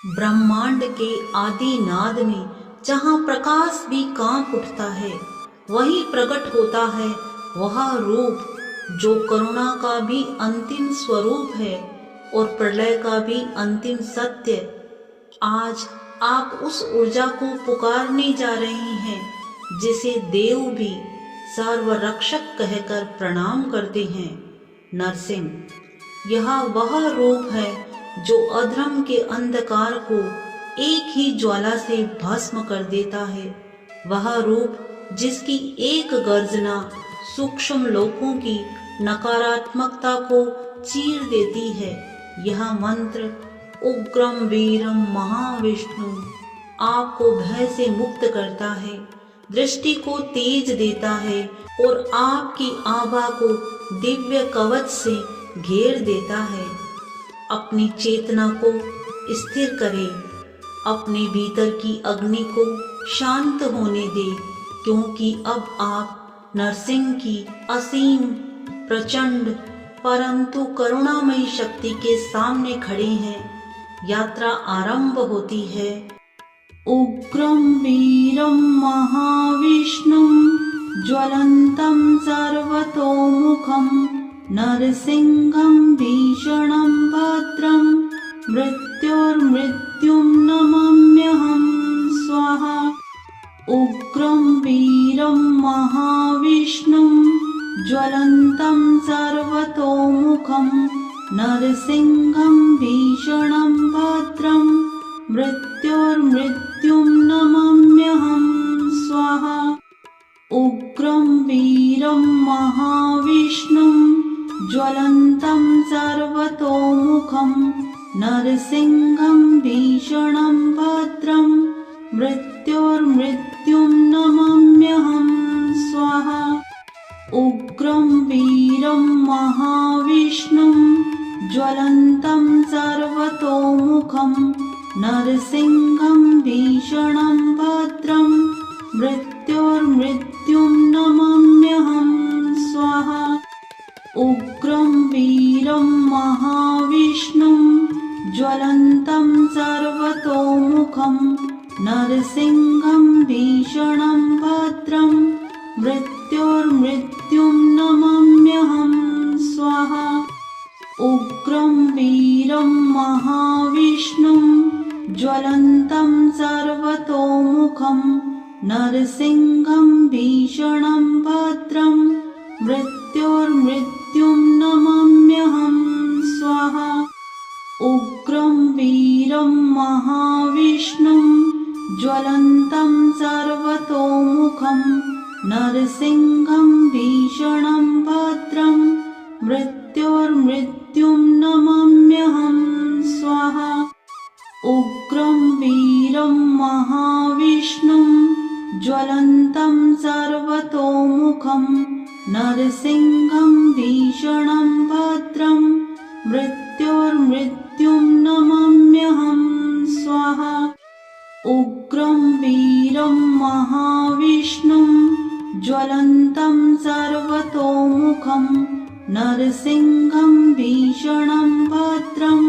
ब्रह्मांड के आदि नाद में जहाँ प्रकाश भी कांप उठता है, वही प्रकट होता है वह रूप जो करुणा का भी अंतिम स्वरूप है और प्रलय का भी अंतिम सत्य। आज आप उस ऊर्जा को पुकारने जा रहे हैं जिसे देव भी सर्वरक्षक कहकर प्रणाम करते हैं। नरसिंह, यह वह रूप है जो अधर्म के अंधकार को एक ही ज्वाला से भस्म कर देता है। वह रूप जिसकी एक गर्जना सूक्ष्म लोकों की नकारात्मकता को चीर देती है। यह मंत्र उग्रम वीरम महाविष्णु आपको भय से मुक्त करता है, दृष्टि को तेज देता है और आपकी आभा को दिव्य कवच से घेर देता है। अपनी चेतना को स्थिर करें, अपने भीतर की अग्नि को शांत होने दें, क्योंकि अब आप नरसिंह की असीम, प्रचंड परंतु करुणामयी शक्ति के सामने खड़े हैं। यात्रा आरंभ होती है। उग्रं वीरं महाविष्णुं ज्वलन्तं सर्वतोमुखं नरसिंहं भीषणं भद्रं मृत्योर्मृत्युं नमाम्यहं स्वाहा। उग्रं वीरं महाविष्णुं ज्वलन्तं सर्वतोमुखं नरसिंहं भीषणं भद्रं मृत्योर्मृत्युं नमाम्यहं स्वाहा। उग्रं वीरं महाविष्णुं ज्वलन्तं सर्वतोमुखं नरसिंहं भीषणं भद्रं मृत्योर्मृत्युं नमाम्यहं स्वाहा। उग्रं वीरं महाविष्णुं ज्वलन्तं सर्वतोमुखं नरसिंहं भीषणं भद्रं मृत्योर्मृत्युं नमाम्यहं स्वाहा। उग्रं वीरं महाविष्णुं ज्वलन्तं सर्वतोमुखं नरसिंहं भीषणं भद्रं मृत्योर्मृत्युं नमाम्यहं स्वाहा। उग्रं वीरं महाविष्णुं ज्वलन्तं सर्वतोमुखं नरसिंहं भीषणं भद्रं मृत्योर्मृत्युं नमाम्यहं स्वाहा। उग्रं वीरं महाविष्णुं ज्वलन्तं सर्वतोमुखं नरसिंहं भीषणं भद्रं मृत्योर्मृत्युं नमाम्यहं स्वाहा। उग्रं वीरं महाविष्णुं ज्वलन्तं सर्वतोमुखं नरसिंहं भीषणं भद्रं मृत्योर्मृत्युं नमाम्यहं स्वाहा। उग्रं वीरं महाविष्णुं ज्वलन्तं सर्वतोमुखं नरसिंहं भीषणं भद्रं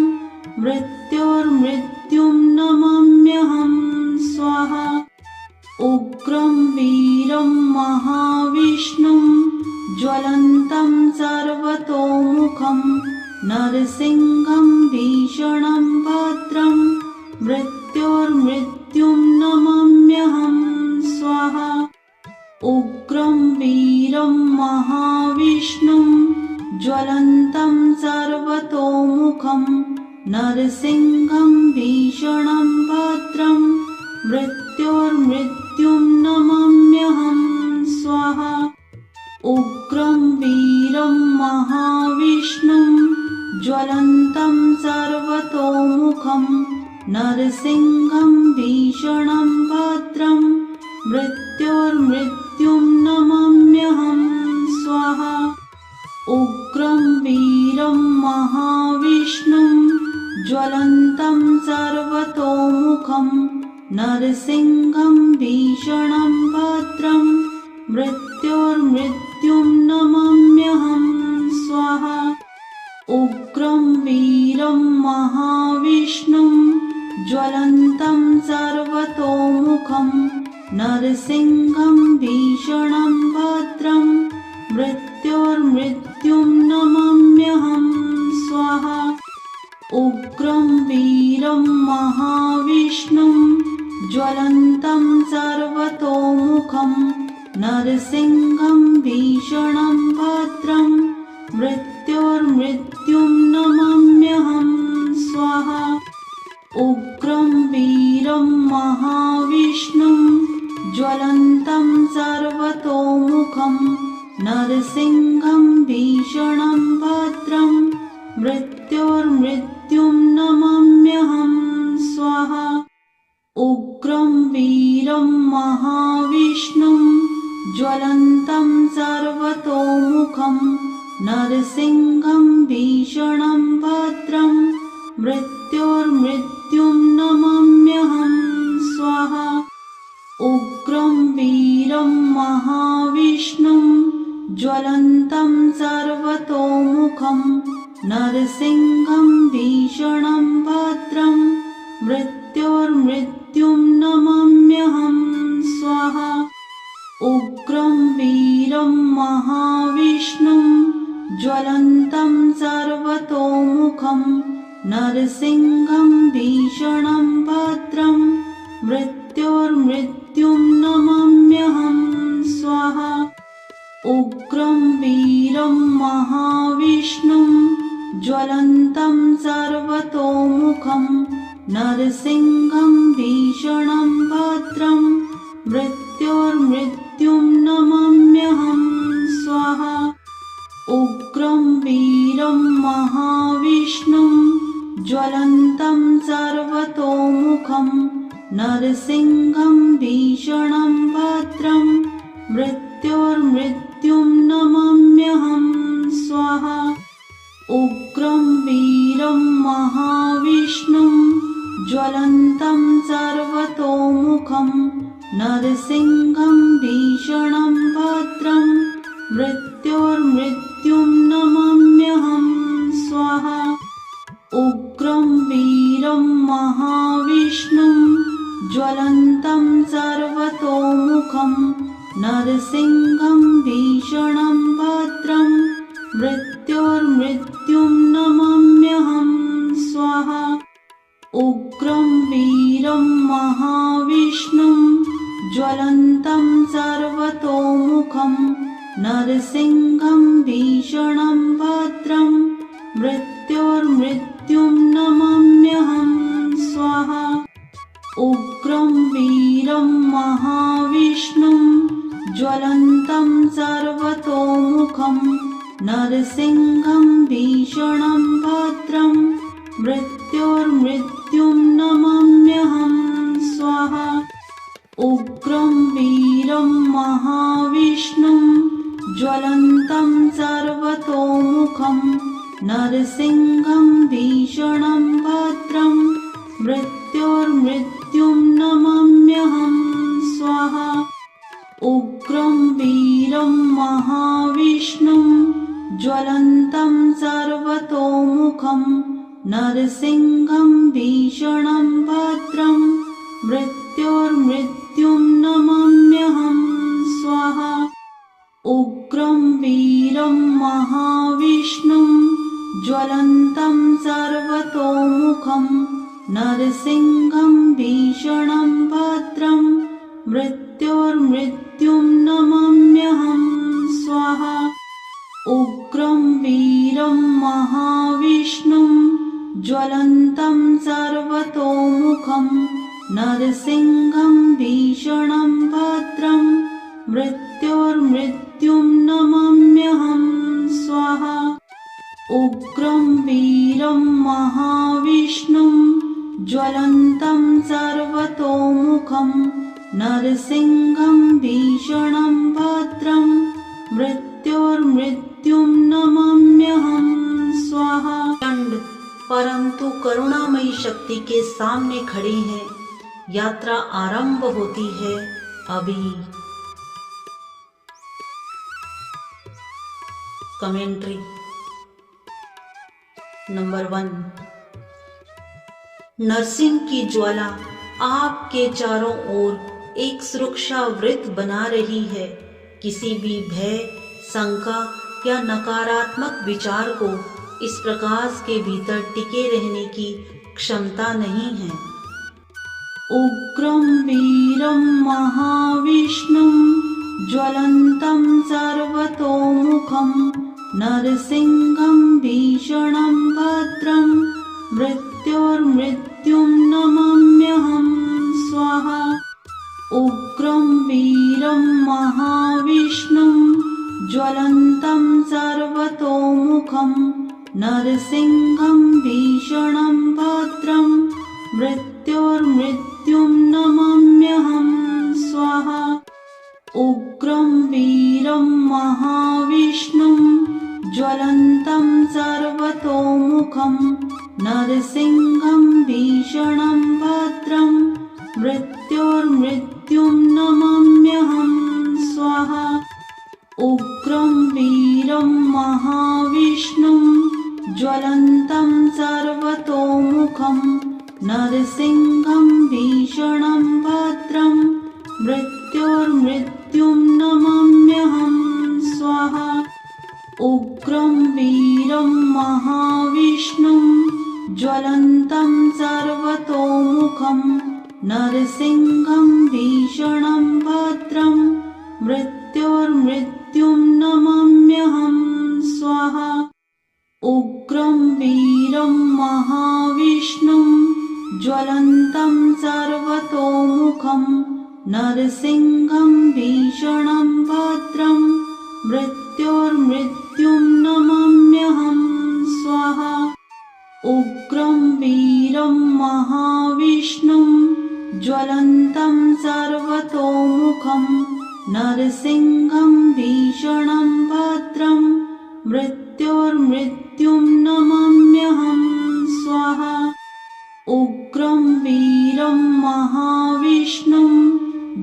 मृत्योर्मृत्युं नमाम्यहं स्वाहा। उग्रं वीरं महाविष्णुं ज्वलन्तं सर्वतोमुखं नरसिंहं भीषणं भद्रं मृत्योर्मृत्युं नमाम्यहं स्वाहा। उग्रं वीरं महाविष्णुं ज्वलन्तं सर्वतोमुखं नरसिंहं भीषणं भद्रं मृत्योर्मृत्युं नमाम्यहं स्वाहा। उग्रं वीरं महाविष्णुं ज्वलन्तं सर्वतोमुखं नरसिंहं भीषणं भद्रं मृत्योर्मृत्युं नमाम्यहं स्वाहा। उग्रं वीरं महाविष्णुं ज्वलन्तं सर्वतोमुखं नरसिंहं भीषणं भद्रं मृत्योर्मृत्युं नमाम्यहं स्वाहा। उग्रं वीरं महाविष्णुं ज्वलन्तं सर्वतोमुखं नरसिंहं भीषणं भद्रं मृत्योर्मृत्युं नमाम्यहं स्वाहा। उग्रं वीरं महाविष्णुं ज्वलन्तं सर्वतोमुखं नरसिंहं भीषणं भद्रं मृत्योर्मृत्युं नमाम्यहं स्वाहा। उग्रं वीरं महाविष्णुं ज्वलन्तं सर्वतोमुखं नरसिंहं भीषणं भद्रं मृत्योर्मृत्युं नमाम्यहं स्वाहा। उग्रं वीरं महाविष्णुं ज्वलन्तं सर्वतोमुखं नरसिंहं भीषणं भद्रं मृत्योर्मृत्युं नमाम्यहं स्वाहा। उग्रं वीरं महाविष्णुं ज्वलन्तं सर्वतोमुखं नरसिंहं भीषणं भद्रं मृत्योर्मृत्युं नमाम्यहं स्वाहा। उग्रं वीरं महाविष्णुं ज्वलन्तं सर्वतोमुखं नरसिंहं भीषणं भद्रं मृत्योर्मृत्युं नमाम्यहं स्वाहा। उग्रं वीरं महाविष्णुं ज्वलन्तं सर्वतोमुखं नरसिंहं भीषणं भद्रं मृत्योर्मृत्युं नमाम्यहं स्वाहा। उग्रं वीरं महाविष्णुं ज्वलन्तं सर्वतोमुखं नरसिंहं भीषणं भद्रं मृत्योर्मृत्युं नमाम्यहं स्वाहा। उग्रं वीरं महाविष्णुं ज्वलन्तं सर्वतोमुखं नरसिंहं भीषणं भद्रं मृत्योर्मृत्युं नमाम्यहं स्वाहा। उग्रं वीरं महाविष्णुं ज्वलन्तं सर्वतोमुखं नरसिंहं भीषणं भद्रं मृत्योर्मृत्युं नमाम्यहं स्वाहा। उग्रं वीरं महाविष्णुं ज्वलन्तं सर्वतोमुखं नरसिंहं भीषणं भद्रं मृत्योर्मृत्युं नमाम्यहं स्वाहा। उग्रं वीरं महाविष्णुं ज्वलन्तं सर्वतोमुखं नरसिंहं भीषणं भद्रं मृत्योर्मृत्युं नमाम्यहं स्वाहा। उग्रं वीरं महाविष्णुं ज्वलन्तं सर्वतोमुखं नरसिंहं भीषणं भद्रं मृत्योर्मृत्युं नमाम्यहं स्वाहा। उग्रं वीरं महाविष्णुं ज्वलन्तं सर्वतोमुखं नरसिंहं भीषणं भद्रं मृत्योर्मृत्युं नमाम्यहं स्वाहा। उग्रं वीरं महाविष्णुं ज्वलन्तं सर्वतोमुखं नरसिंहं भीषणं भद्रं मृत्योर्मृत्युं नमाम्यहं स्वाहा। उग्रं वीरं महाविष्णुं ज्वलन्तं सर्वतोमुखं नरसिंहं भीषणं भद्रं मृत्योर्मृत्युं नमाम्यहं स्वाहा। उग्रं वीरं महाविष्णुं ज्वलन्तं सर्वतोमुखं नरसिंहं भीषणं भद्रं मृत्योर्मृत्युं नमाम्यहं स्वाहा। परंतु करुणामयी शक्ति के सामने खड़े हैं। यात्रा आरंभ होती है अभी। Commentary number 1। नरसिंह की ज्वाला आपके चारों ओर एक सुरक्षा वृत्त बना रही है। किसी भी भय, शंका या नकारात्मक विचार को इस प्रकाश के भीतर टिके रहने की क्षमता नहीं है। उग्रं वीरं महाविष्णुं ज्वलन्तं सर्वतोमुखं नरसिंहं भीषणं भद्रं मृत्योर्मृत्युं नमाम्यहं स्वाहा। उग्रं वीरं महाविष्णुं ज्वलन्तं सर्वतोमुखं नरसिंहं भीषणं भद्रं मृत्योर्मृत्युं नमाम्यहं स्वाहा। उग्रं वीरं महाविष्णुं ज्वलन्तं सर्वतोमुखं नरसिंहं भीषणं भद्रं मृत्योर्मृत्युं नमाम्यहं स्वाहा। उग्रं वीरं महाविष्णुं ज्वलन्तं सर्वतोमुखं नरसिंहं भीषणं भद्रं मृत्योर्मृत्युं नमाम्यहं स्वाहा। उग्रं वीरं महाविष्णुं ज्वलन्तं सर्वतोमुखं नरसिंहं भीषणं भद्रं मृत्योर्मृत्युं नमाम्यहं स्वाहा। उग्रं वीरं महाविष्णुं ज्वलन्तं सर्वतोमुखं नरसिंहं भीषणं भद्रं मृत्योर्मृत्युं नमाम्यहं स्वाहा। उग्रं वीरं महाविष्णुं ज्वलन्तं सर्वतोमुखं नरसिंहं भीषणं भद्रं मृत्योर्मृत्युं नमाम्यहं स्वाहा। उग्रं वीरं महाविष्णुं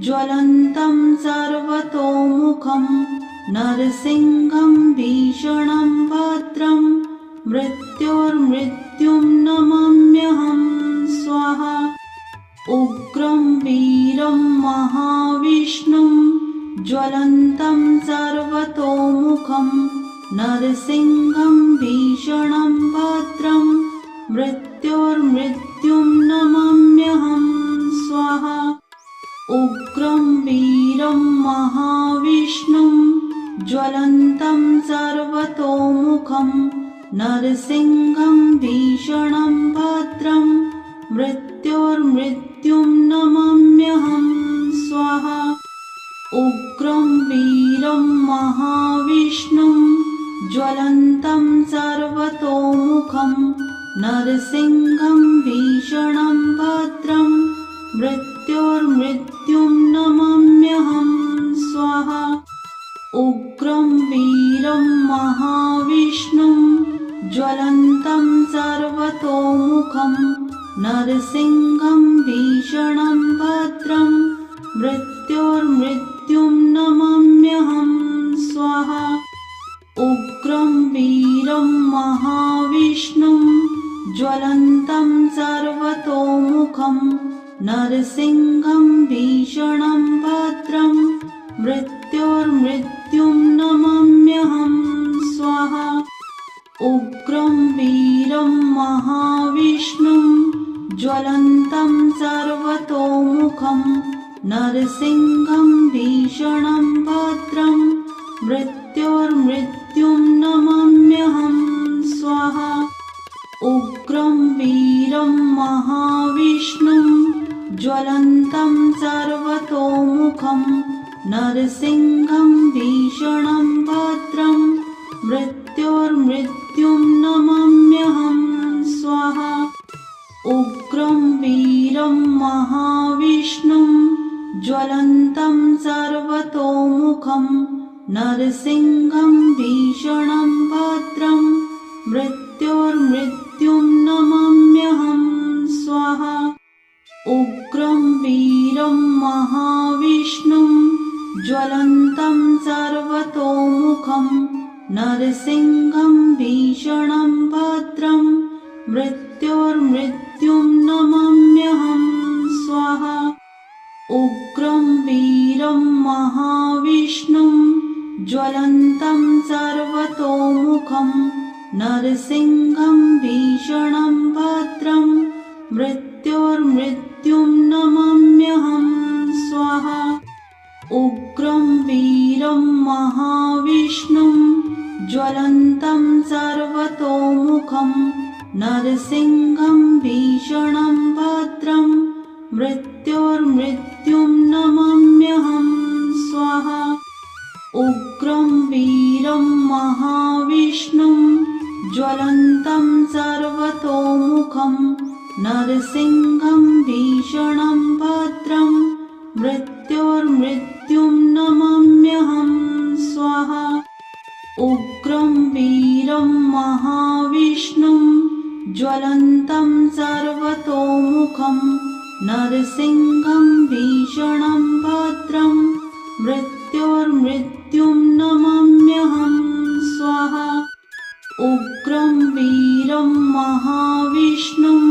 ज्वलन्तं सर्वतोमुखं नरसिंहं भीषणं भद्रं मृत्योर्मृत्युं नमाम्यहं स्वाहा। उग्रं वीरं महाविष्णुं ज्वलन्तं सर्वतोमुखं नरसिंहं भीषणं भद्रं मृत्योर्मृत्युं नमाम्यहं स्वाहा। उग्रं वीरं महाविष्णुं ज्वलन्तं सर्वतोमुखं नरसिंहं भीषणं भद्रं मृत्योर्मृत्युं नमाम्यहं स्वाहा। उग्रं वीरं महाविष्णुं ज्वलन्तं सर्वतोमुखं नरसिंहं भीषणं भद्रं मृत्योर्मृत्युं नमाम्यहं स्वाहा। उग्रं वीरं महाविष्णुं ज्वलन्तं सर्वतोमुखं नरसिंहं भीषणं भद्रं मृत्योर्मृत्युं नमाम्यहं स्वाहा। उग्रं वीरं महाविष्णुं ज्वलन्तं सर्वतोमुखं नरसिंहं भीषणं भद्रं मृत्योर्मृत्युं नमाम्यहं स्वाहा। उग्रं वीरं महाविष्णुं ज्वलन्तं सर्वतोमुखं नरसिंहं भीषणं भद्रं मृत्योर्मृत्युं नमाम्यहं स्वाहा। उग्रं वीरं महाविष्णुं ज्वलन्तं सर्वतोमुखं नरसिंहं भीषणं भद्रं मृत्योर्मृत्युं नमाम्यहं स्वाहा। उग्रं वीरं महाविष्णुं ज्वलन्तं सर्वतोमुखं नरसिंहं भीषणं भद्रं मृत्योर्मृत्युं नमाम्यहं स्वाहा। उग्रं वीरं महाविष्णुं ज्वलन्तं सर्वतोमुखं नरसिंहं भीषणं भद्रं मृत्योर्मृत्युं नमाम्यहं नरसिंहं भीषणं भद्रं मृत्योर्मृत्युं नमाम्यहं स्वाहा। उग्रं वीरं महाविष्णुं ज्वलन्तं सर्वतोमुखं नरसिंहं भीषणं भद्रं मृत्योर्मृत्युं नमाम्यहं स्वाहा। उग्रं वीरं महाविष्णुं ज्वलन्तं सर्वतोमुखं नरसिंहं भीषणं भद्रं मृत्योर्मृत्युं नमाम्यहं स्वाहा। उग्रं वीरं महाविष्णुं ज्वलन्तं सर्वतोमुखं नरसिंहं भीषणं भद्रं मृत्योर्मृत्युं नमाम्यहं स्वाहा। उग्रं वीरं महाविष्णुं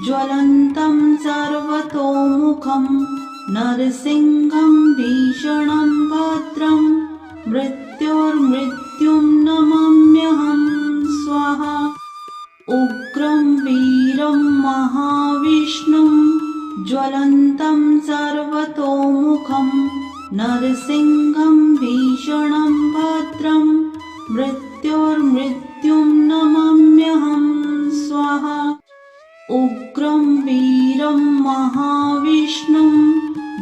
ज्वलन्तं सर्वतोमुखं नरसिंहं भीषणं भद्रं मृत्योर्मृत्युं नमाम्यहं स्वाहा। उग्रं वीरं महाविष्णुं ज्वलन्तं सर्वतोमुखं नरसिंहं भीषणं भद्रं मृत्योर्मृत्युं नमाम्यहं स्वाहा। उग्रं वीरं महाविष्णुं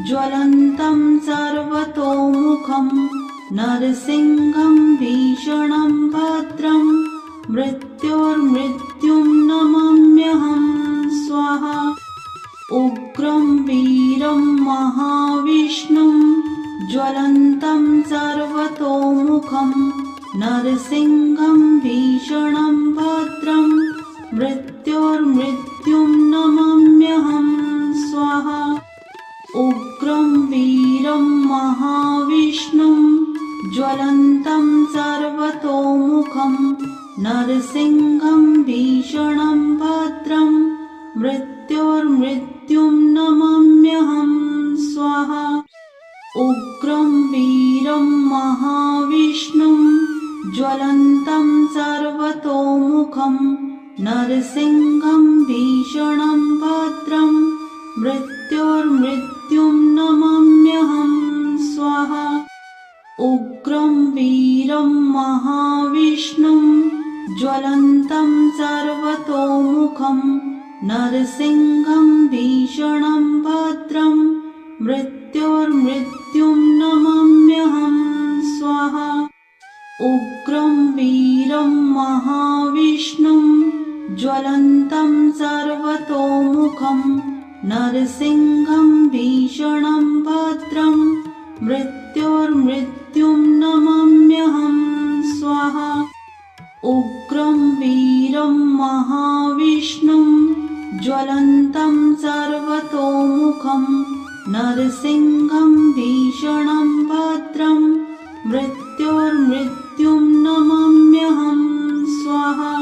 ज्वलन्तं सर्वतोमुखं नरसिंहं भीषणं भद्रं मृत्योर्मृत्युं नमाम्यहं स्वाहा। उग्रं वीरं महाविष्णुं ज्वलन्तं सर्वतोमुखं नरसिंहं भीषणं भद्रं मृत्योर्मृत्युं नमाम्यहं स्वाहा। उग्रं वीरं महाविष्णुं ज्वलन्तं सर्वतोमुखं नरसिंहं भीषणं भद्रं मृत्योर्मृत्युं नमाम्यहं स्वाहा। उग्रं वीरं महाविष्णुं ज्वलन्तं सर्वतोमुखं नरसिंहं भीषणं भद्रं मृत्योर्मृत्युं नमाम्यहं स्वाहा। उग्रं वीरं महाविष्णुं ज्वलन्तं सर्वतोमुखं नरसिंहं भीषणं भद्रं मृत्योर्मृत्युं नमाम्यहं स्वाहा। उग्रं वीरं महाविष्णुं ज्वलन्तं सर्वतोमुखं नरसिंहं भीषणं भद्रं मृत्योर्मृत्युं नमाम्यहं स्वाहा। उग्रं वीरं महाविष्णुं ज्वलन्तं सर्वतोमुखं नरसिंहं भीषणं भद्रं मृत्योर्मृत्युं नमाम्यहं स्वाहा।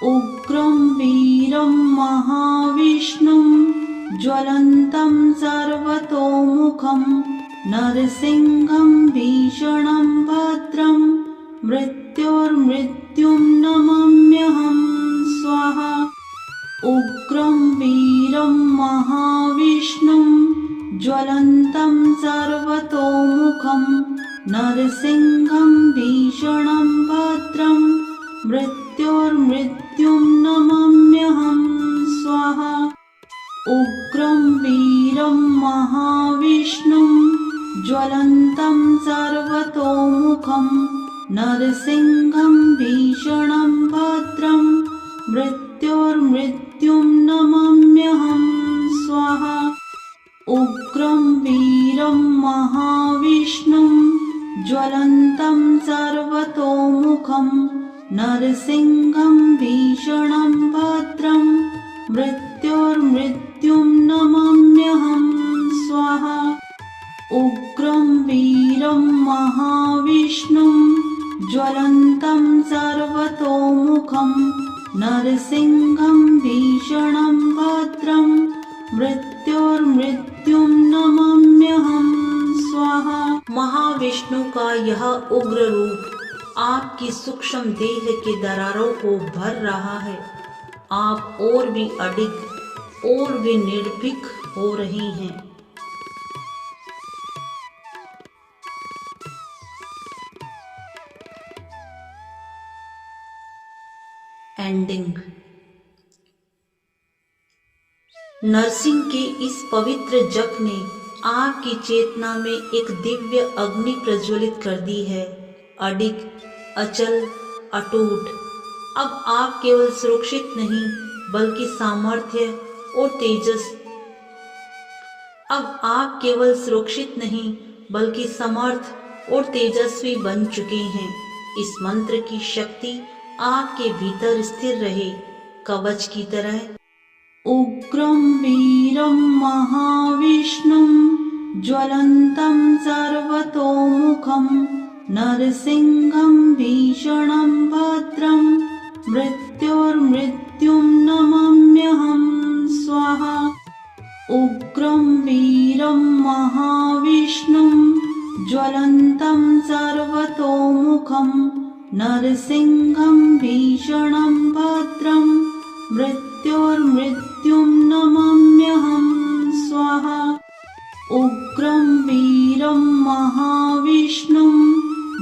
उग्रं वीरं महाविष्णुं ज्वलन्तं सर्वतोमुखं नरसिंहं भीषणं भद्रं मृत्योर्मृत्युं नमाम्यहं स्वाहा। उग्रं वीरं महाविष्णुं ज्वलन्तं सर्वतोमुखं नरसिंहं भीषणं भद्रं मृत्योर्मृत्युं नमाम्यहं स्वाहा। उग्रं वीरं महाविष्णुं ज्वलन्तं सर्वतोमुखं नरसिंहं भीषणं भद्रं मृत्योर्मृत्युं नमाम्यहं स्वाहा। उग्रं वीरं महाविष्णुं ज्वलन्तं सर्वतोमुखं नरसिंहं भीषणं भद्रं मृत्योर्मृत्युं नमाम्यहं स्वाहा। उग्रं वीरं महाविष्णुं ज्वलन्तं सर्वतोमुखं नरसिंहं भीषणं भद्रं मृत्योर्मृत्युं नमाम्यहं स्वाहा। महाविष्णु का यह उग्र रूप आपकी सूक्ष्म देह के दरारों को भर रहा है। आप और भी अडिग और भी निर्भीक हो रही हैं। एंडिंग। नरसिंह के इस पवित्र जप ने आपकी चेतना में एक दिव्य अग्नि प्रज्वलित कर दी है। अडिग, अचल, अटूट। अब आप केवल सुरक्षित नहीं बल्कि सामर्थ्य और तेजस अब आप केवल सुरक्षित नहीं बल्कि समर्थ और तेजस्वी बन चुके हैं। इस मंत्र की शक्ति आपके भीतर स्थिर रहे, कवच की तरह। उग्रं वीरं महाविष्णुं ज्वलन्तं सर्वतोमुखं नरसिंहं भीषणं भद्रं मृत्योर्मृत्युं नमाम्यहं स्वाहा। उग्रं वीरं महाविष्णुं ज्वलन्तं सर्वतोमुखं नरसिंहं भीषणं भद्रं मृत्योर्मृत्युं नमाम्यहं स्वाहा। उग्रं वीरं महाविष्णुं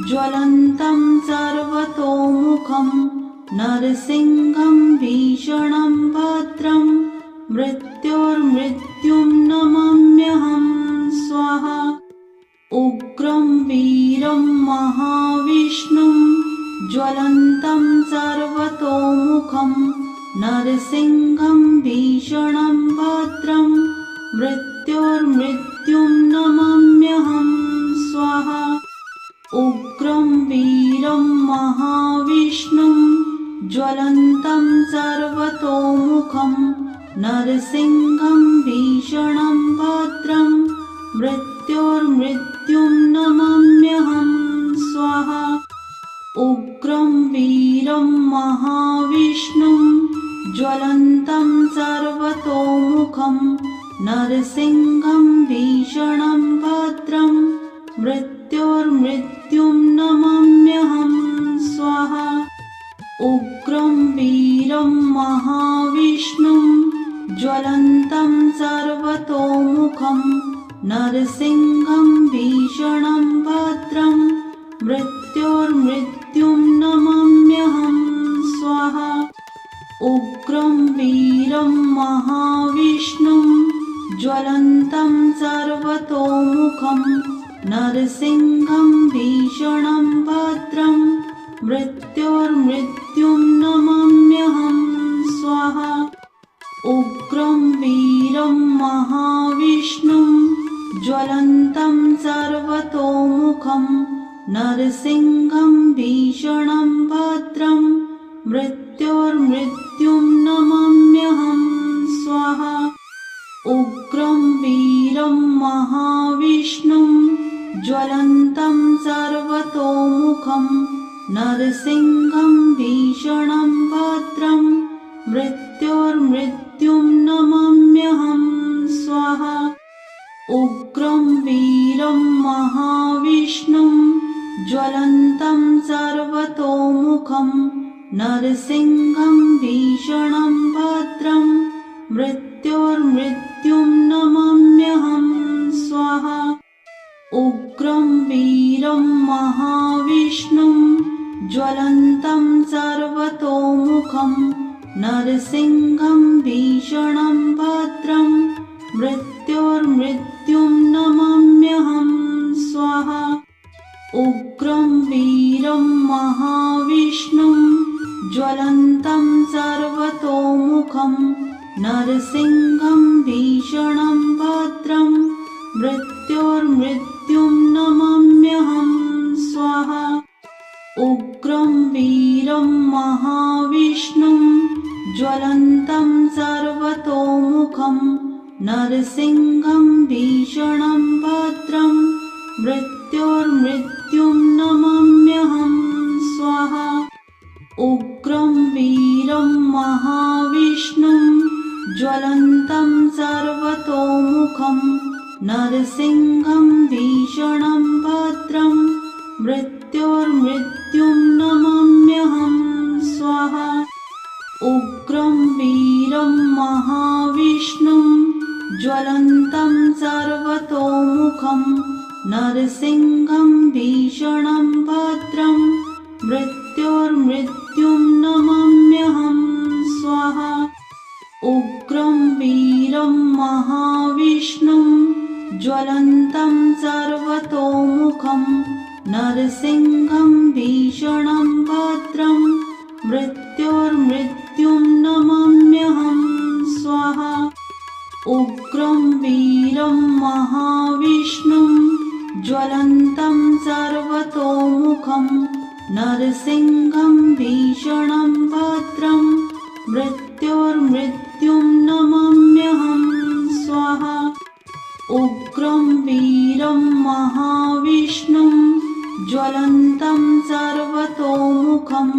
ज्वलन्तं सर्वतोमुखं नरसिंहं भीषणं भद्रं मृत्योर्मृत्युं नमाम्यहं स्वाहा। उग्रं वीरं महाविष्णुं ज्वलन्तं सर्वतोमुखं नरसिंहं भीषणं भद्रं मृत्योर्मृत्युं नमाम्यहं स्वाहा। उग्रं वीरं महाविष्णुं ज्वलन्तं सर्वतोमुखं नरसिंहं भीषणं भद्रं मृत्योर्मृत्युं नमाम्यहं स्वाहा। उग्रं वीरं महाविष्णुं ज्वलन्तं सर्वतोमुखं नरसिंहं भीषणं भद्रं मृत्योर्मृत्युं नमाम्यहं स्वाहा। उग्रं वीरं महाविष्णुं ज्वलन्तं सर्वतोमुखं नरसिंहं भीषणं भद्रं मृत्योर्मृत्युं नमाम्यहं स्वाहा। उग्रं वीरं महाविष्णुं ज्वलन्तं सर्वतोमुखं नरसिंहं भीषणं भद्रं मृत्योर्मृत्युं नमाम्यहं स्वाहा। उग्रं वीरं महाविष्णुं ज्वलन्तं सर्वतोमुखं नरसिंहं भीषणं भद्रं मृत्योर्मृत्युं नमाम्यहं स्वाहा। उग्रं वीरं महाविष्णुं ज्वलन्तं सर्वतोमुखं नरसिंहं भीषणं भद्रं मृत्योर्मृत्युं नमाम्यहं स्वाहा। उग्रं वीरं महाविष्णुं ज्वलन्तं सर्वतोमुखं नरसिंहं भीषणं भद्रं मृत्योर्मृत्युं नमाम्यहं स्वाहा। उग्रं वीरं महाविष्णुं ज्वलन्तं सर्वतोमुखं नरसिंहं भीषणं भद्रं मृत्योर्मृत्युं नमाम्यहं स्वाहा। उग्रं वीरं महाविष्णुं ज्वलन्तं सर्वतोमुखं नरसिंहं भीषणं भद्रं मृत्योर्मृत्युं नमाम्यहं स्वाहा। उग्रं वीरं महाविष्णुं ज्वलन्तं सर्वतोमुखं नरसिंहं भीषणं भद्रं मृत्योर्मृत्युं नमाम्यहं स्वाहा। उग्रं वीरं महाविष्णुं ज्वलन्तं सर्वतोमुखं नरसिंहं भीषणं भद्रं मृत्योर्मृत्युं ज्वलन्तं सर्वतोमुखं नरसिंहं भीषणं भद्रं मृत्योर्मृत्युं नमाम्यहं स्वाहा। उग्रं वीरं महाविष्णुं ज्वलन्तं सर्वतोमुखं नरसिंहं भीषणं भद्रं मृत्योर्मृत्युं नमाम्यहं स्वाहा। उग्रं वीरं महाविष्णुं ज्वलन्तं सर्वतोमुखं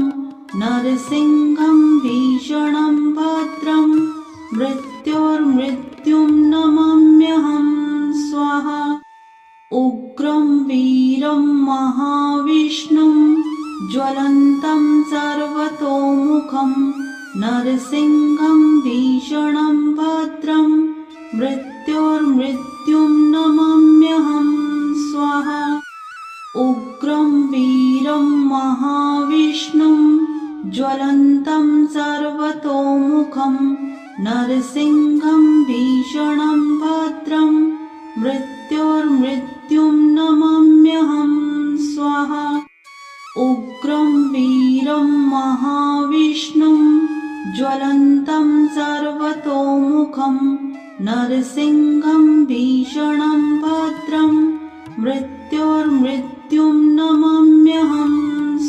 नरसिंहं भीषणं भद्रं मृत्योर्मृत्युं नमाम्यहं स्वाहा। उग्रं वीरं महाविष्णुं ज्वलन्तं सर्वतोमुखं नरसिंहं भीषणं भद्रं मृत्योर्मृत्युं नमाम्यहं स्वाहा। उग्रं वीरं महाविष्णुं ज्वलन्तं सर्वतोमुखं नरसिंहं भीषणं भद्रं मृत्योर्मृत्युं नमाम्यहं स्वाहा। उग्रं वीरं महाविष्णुं ज्वलन्तं सर्वतोमुखं नरसिंहं भीषणं भद्रं मृत्योर्मृत्युं नमाम्यहं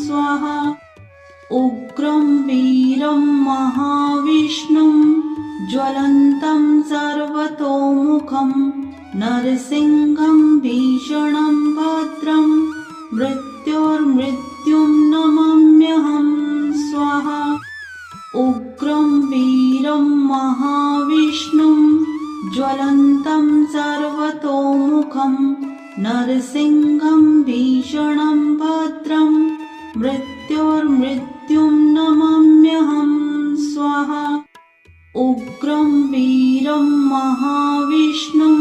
स्वाहा। उग्रं वीरं महाविष्णुं ज्वलन्तं सर्वतोमुखं नरसिंहं भीषणं भद्रं मृत्योर्मृत्युं नमाम्यहं स्वाहा। उग्रं वीरं महाविष्णुं ज्वलन्तं सर्वतोमुखं नरसिंहं भीषणं भद्रं मृत्योर्मृत्युं नमाम्यहं स्वाहा। उग्रं वीरं महाविष्णुं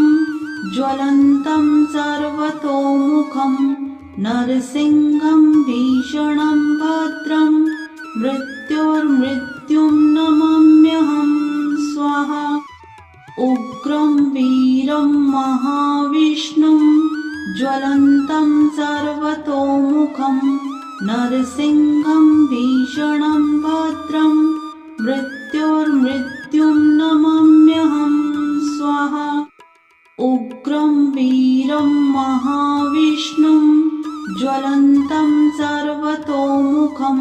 ज्वलन्तं सर्वतोमुखं नरसिंहं भीषणं भद्रं मृत्योर्मृत्युं नमाम्यहं स्वाहा। उग्रं वीरं महाविष्णुं ज्वलन्तं सर्वतोमुखं नरसिंहं भीषणं भद्रं मृत्योर्मृत्युं नमाम्यहं स्वाहा। उग्रं वीरं महाविष्णुं ज्वलन्तं सर्वतोमुखं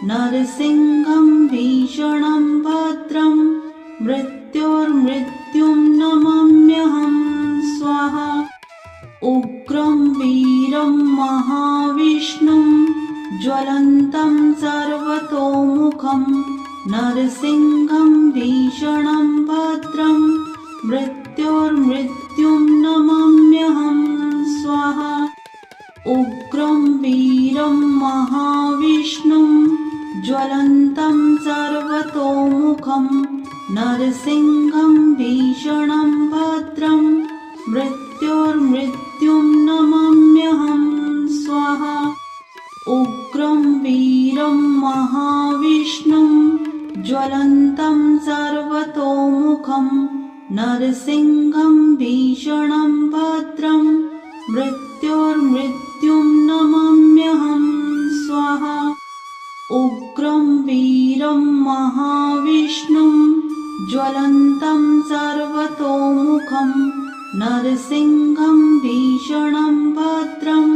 नरसिंहं भीषणं भद्रं मृत्योर्मृत्युं नमाम्यहं स्वाहा। उग्रं वीरं महाविष्णुं ज्वलन्तं सर्वतोमुखं नरसिंहं भीषणं भद्रं मृत्योर्मृत्युं नमाम्यहं स्वाहा। उग्रं वीरं महाविष्णुं ज्वलन्तं सर्वतोमुखं नरसिंहं भीषणं भद्रं मृत्योर्मृत्युं नमाम्यहं स्वाहा। उग्रं वीरं महाविष्णुं ज्वलन्तं सर्वतोमुखं नरसिंहं भीषणं भद्रं मृत्योर्मृत्युं नमाम्यहं स्वाहा। उग्रं वीरं महाविष्णुं ज्वलन्तं सर्वतोमुखं नरसिंहं भीषणं भद्रं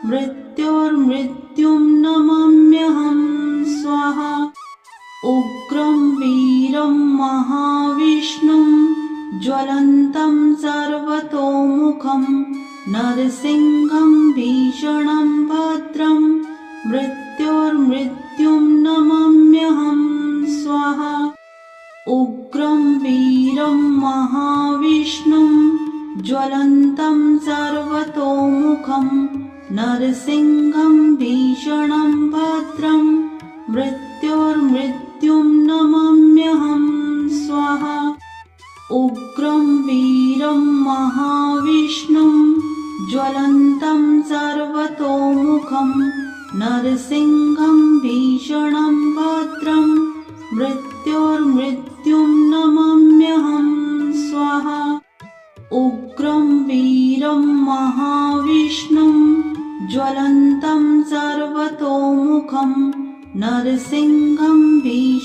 मृत्योर्मृत्युं नमाम्यहं स्वाहा। उग्रं वीरं महाविष्णुं ज्वलन्तं सर्वतोमुखं नरसिंहं भीषणं भद्रं मृत्योर्मृत्युं नमाम्यहं स्वाहा। उग्रं वीरं महाविष्णुं ज्वलन्तं सर्वतोमुखं नरसिंहं भीषणं भद्रं मृत्योर्मृत्युं नमाम्यहं स्वाहा। उग्रं वीरं महाविष्णुं ज्वलन्तं सर्वतोमुखं नरसिंहं भीषणं भद्रं मृत्योर्मृत्युं नमाम्यहं स्वाहा। उग्रं वीरं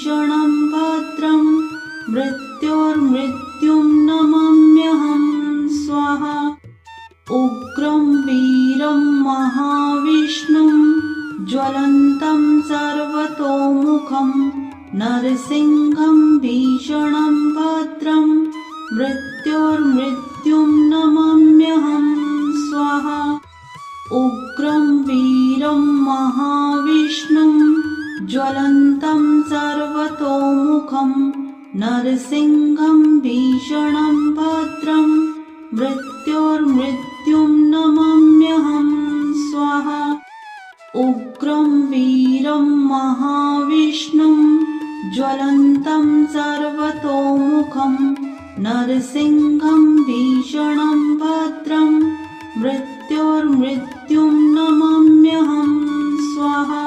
भीषणं भद्रं मृत्योर्मृत्युं नमाम्यहं स्वाहा। उग्रं वीरं महाविष्णुं ज्वलन्तं सर्वतोमुखं नरसिंहं भीषणं भद्रं मृत्योर्मृत्युं नमाम्यहं स्वाहा। उग्रं वीरं महाविष्णुं ज्वलन्तं सर्वतोमुखं नरसिंहं भीषणं भद्रं मृत्योर्मृत्युं नमाम्यहं स्वाहा। उग्रं वीरं महाविष्णुं ज्वलन्तं सर्वतोमुखं नरसिंहं भीषणं भद्रं मृत्योर्मृत्युं नमाम्यहं स्वाहा।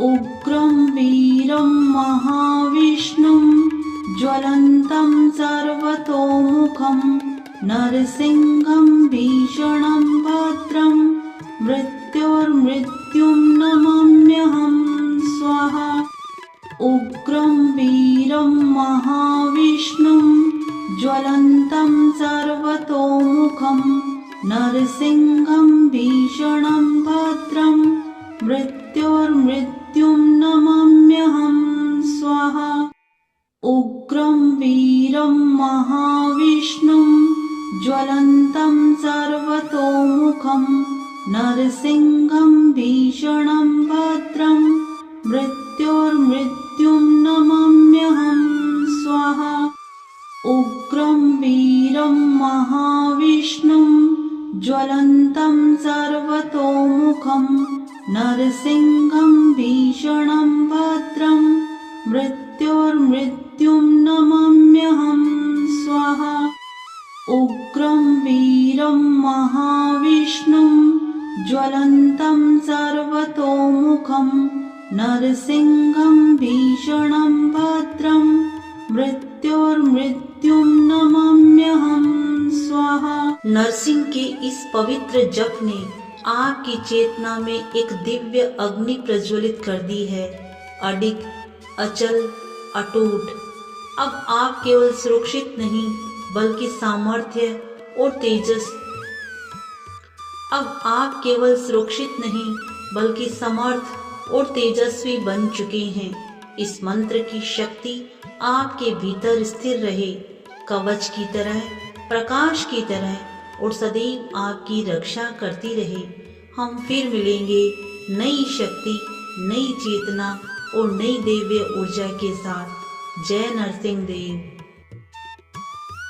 उग्रं वीरं महाविष्णुं ज्वलन्तं सर्वतोमुखं नरसिंहं भीषणं भद्रं मृत्योर्मृत्युं नमाम्यहं स्वाहा। उग्रं वीरं महाविष्णुं ज्वलन्तं सर्वतोमुखं नरसिंहं भीषणं भद्रं मृत्योर्मृत्युं नमाम्यहं स्वाहा। उग्रं वीरं महाविष्णुं ज्वलन्तं सर्वतोमुखं नरसिंहं भीषणं भद्रं मृत्योर्मृत्युं नमाम्यहं स्वाहा। उग्रं वीरं महाविष्णुं ज्वलन्तं सर्वतोमुखं नरसिंहं भीषणं भद्रं मृत्योर्मृत्युं नमाम्यहं स्वाहा। उग्रं वीरं महाविष्णुं ज्वलन्तं सर्वतोमुखं नरसिंहं भीषणं भद्रं मृत्योर्मृत्युं नमाम्यहं स्वाहा। नरसिंह के इस पवित्र जप ने आपकी चेतना में एक दिव्य अग्नि प्रज्वलित कर दी है, अडिग, अचल, अटूट। अब आप केवल सुरक्षित नहीं बल्कि सामर्थ्य और तेजस अब आप केवल सुरक्षित नहीं बल्कि समर्थ और तेजस्वी बन चुके हैं। इस मंत्र की शक्ति आपके भीतर स्थिर रहे, कवच की तरह, प्रकाश की तरह और सदैव आपकी रक्षा करती रहे। हम फिर मिलेंगे नई शक्ति, नई चेतना और नई दिव्य ऊर्जा के साथ। जय नरसिंह देव।